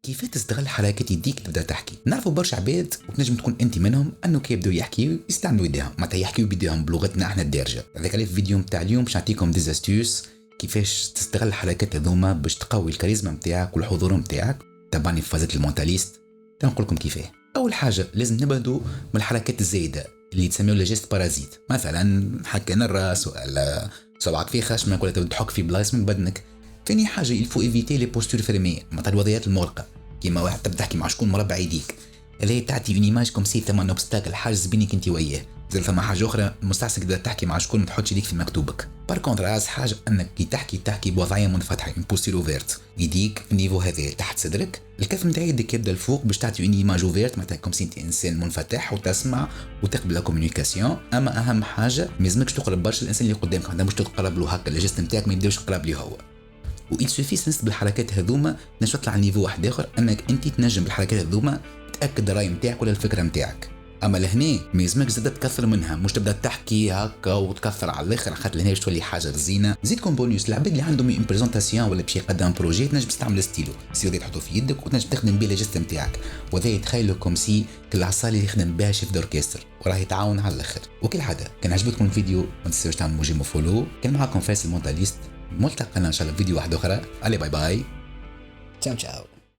كيف تستغل حركة يديك تبدا تحكي. نعرفوا برشا عباد وتنجم تكون انت منهم انه كي يبداو يحكيو يستعملوا يديهم، معناتها يحكيو بيديهم بلغتنا احنا الدارجه. هذاك في الفيديو نتاع اليوم باش نعطيكم ديزاستوس كيفاش تستغل الحركات هذوما باش تقوي الكاريزما نتاعك والحضور نتاعك. تبعني في فازة المونتاليست. نقول لكم كيفاه. اول حاجه لازم نبعدوا من الحركات الزايده اللي تسميو لجيست بارازيت، مثلا حكينا الراس ولا صبعك في خشمك ولا تبدا تحك في بلايص من بدنك. ثاني حاجه يلفو ايفيتي لي بوستور فريمي، مثلا الوضعيات المغلقه، كيما واحد تبدا تحكي مع شكون مربع يديك، هذه تعطي اون ايماج كوم سي ثما اوبستاكل، حاجز بينك انت وياه. زي فما حاجه اخرى مستحسن تبدا تحكي مع شكون ما تحطش يديك في مكتوبك. بار كونتر راس حاجه انك كي تحكي بوضعيه منفتحه، ان بوستير اوفيرت، يديك في النيفو هذا تحت صدرك، الكف نتاع يدك يبدا الفوق باش تعطي اون ايماج اوفيرت، معناتها كوم سي انت انسان منفتح وتسمع وتقبل لا كومونيكاسيون. اما اهم حاجه ما لازمكش تقرب برشا الانسان اللي قدامك، ما تقدرش تقرب له هكا، الجست نتاعك ما يبداش يقرب ليه هو. وإل سوفيس نسبة بالحركات هذوما باش تطلع على نيفو واحد اخر، انك انت تنجم بالحركات هذوما تاكد الراي نتاعك ولا الفكره نتاعك. اما لهنا ما يلزمكش زاد تكثر منها، مش تبدا تحكي هكا وتكثر على الاخر، خاطر لهنا تولي حاجه رزينه. زيدكم بونيوس العباد اللي عندهم اون بريزونطاسيون ولا باش يقدم بروجي، تنجم تستعمل ستيلو تحطه في يدك وتنجم تخدم بيه الجست نتاعك، وهذا يتخيل لكم سي كالعصا اللي يخدم بها شيف دوركستر وراه يتعاون على الاخر. وكل حاجه كان عجبتكم الفيديو ما تنساوش تعملوا جيم فولو. كان معكم فايز المونتاليست، ملتقانا ان شاء الله فيديو واحد اخرى. علي باي باي، تشاو تشاو.